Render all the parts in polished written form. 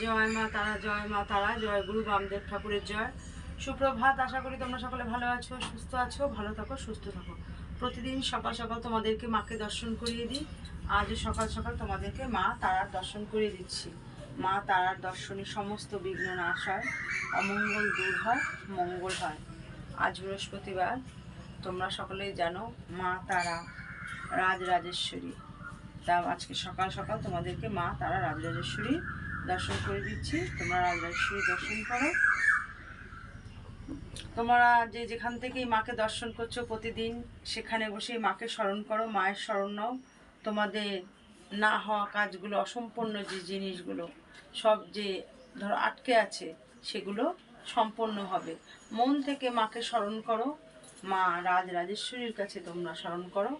জয় মা তারা, জয় মা তারা, জয় গুরু বামদেব ঠাকুরের জয়। সুপ্রভাত। আশা করি তোমরা সকলে ভালো আছো, সুস্থ আছো। ভালো থাকো, সুস্থ থাকো। প্রতিদিন সকাল সকাল তোমাদেরকে মাকে দর্শন করিয়ে দিই। আজও সকাল সকাল তোমাদেরকে মা তারার দর্শন করিয়ে দিচ্ছি। মা তারার দর্শনে সমস্ত বিঘ্ন নাশ হয়, অমঙ্গল দূর হয়, মঙ্গল হয়। আজ বৃহস্পতিবার, তোমরা সকলেই জানো মা তারা রাজরাজেশ্বরী। তা আজকে সকাল সকাল তোমাদেরকে মা তারা রাজরাজেশ্বরী দর্শন করে দিচ্ছি। তোমরা রাজরাজেশ্বরী দর্শন করো। তোমরা যে যেখান থেকেই মাকে দর্শন করছো প্রতিদিন, সেখানে বসে মাকে স্মরণ করো, মায়ের স্মরণ নাও। তোমাদের না হওয়া কাজগুলো, অসম্পূর্ণ যে জিনিসগুলো সব যে ধরো আটকে আছে, সেগুলো সম্পন্ন হবে। মন থেকে মাকে স্মরণ করো। মা রাজরাজেশ্বরীর কাছে তোমরা স্মরণ করো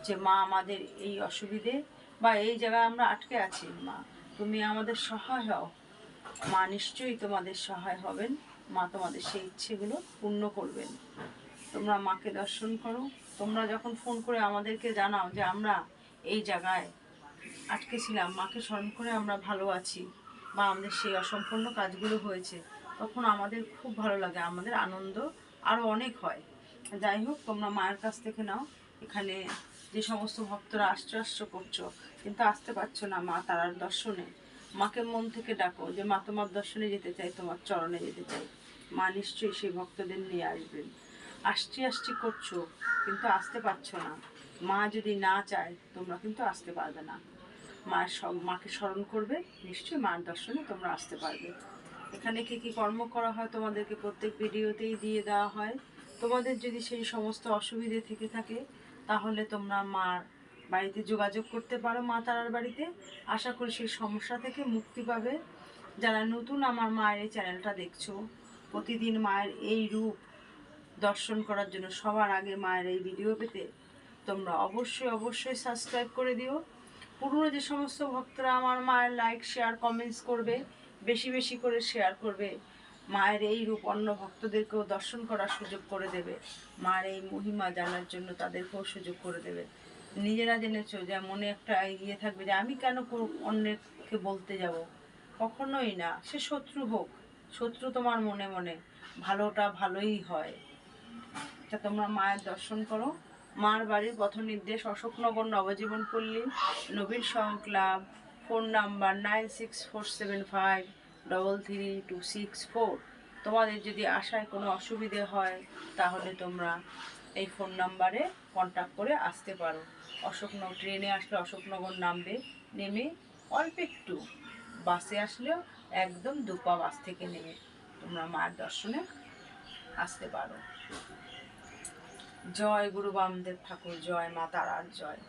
যে মা, আমাদের এই অসুবিধে বা এই জায়গায় আমরা আটকে আছি, মা তুমি আমাদের সহায় হও। মা নিশ্চয়ই তোমাদের সহায় হবেন। মা তোমাদের সেই ইচ্ছেগুলো পূর্ণ করবেন। তোমরা মাকে দর্শন করো। তোমরা যখন ফোন করে আমাদেরকে জানাও যে আমরা এই জায়গায় আটকে ছিলাম, মাকে স্মরণ করে আমরা ভালো আছি বা আমাদের সেই অসম্পূর্ণ কাজগুলো হয়েছে, তখন আমাদের খুব ভালো লাগে, আমাদের আনন্দ আরও অনেক হয়। যাই হোক, তোমরা মায়ের কাছ থেকে নাও। এখানে যে সমস্ত ভক্তরা আসছো করছো, কিন্তু আসতে পারছো না মা তারার দর্শনে, মাকে মন থেকে ডাকো যে মা তোমার দর্শনে যেতে চাই, তোমার চরণে যেতে চাই। মা নিশ্চয়ই সেই ভক্তদের নিয়ে আসবেন। আসছি করছো, কিন্তু আসতে পারছো না। মা যদি না চায়, তোমরা কিন্তু আসতে পারবে না। মাকে স্মরণ করবে, নিশ্চয়ই মার দর্শনে তোমরা আসতে পারবে। এখানে কী কর্ম করা হয় তোমাদেরকে প্রত্যেক ভিডিওতেই দিয়ে দেওয়া হয়। তোমাদের যদি সেই সমস্ত অসুবিধে থেকে থাকে, তাহলে তোমরা মার বাড়িতে যোগাযোগ করতে পারো, মা তারার বাড়িতে। আশা করি সেই সমস্যা থেকে মুক্তি পাবে। যারা নতুন আমার মায়ের এই চ্যানেলটা দেখছো, প্রতিদিন মায়ের এই রূপ দর্শন করার জন্য, সবার আগে মায়ের এই ভিডিও পেতে তোমরা অবশ্যই সাবস্ক্রাইব করে দিও। পুরনো যে সমস্ত ভক্তরা আমার মায়ের লাইক, শেয়ার, কমেন্টস করবে, বেশি বেশি করে শেয়ার করবে, মায়ের এই রূপ অন্য ভক্তদেরকেও দর্শন করার সুযোগ করে দেবে। মায়ের এই মহিমা জানার জন্য তাদেরকেও সুযোগ করে দেবে। নিজেরা জেনেছো যে মনে একটা ইয়ে থাকবে যে আমি কেন অন্যকে বলতে যাব, কখনোই না। সে শত্রু হোক, শত্রু তোমার মনে মনে, ভালোটা ভালোই হয়। তা তোমরা মায়ের দর্শন করো। মার বাড়ির পথ নির্দেশ অশোকনগর নবজীবন পল্লী, নবীন সং ক্লাব, ফোন নাম্বার 9647533264। তোমাদের যদি আসায় কোনো অসুবিধে হয়, তাহলে তোমরা এই ফোন নাম্বারে কন্ট্যাক্ট করে আসতে পারো। অশোকনগর ট্রেনে আসলে অশোকনগর নামবে, নেমে অল্প একটু, বাসে আসলেও একদম দুপা বাস থেকে নেমে তোমরা মায়ের দর্শনে আসতে পারো। জয় গুরু বামদেব ঠাকুর, জয় মা তারার জয়।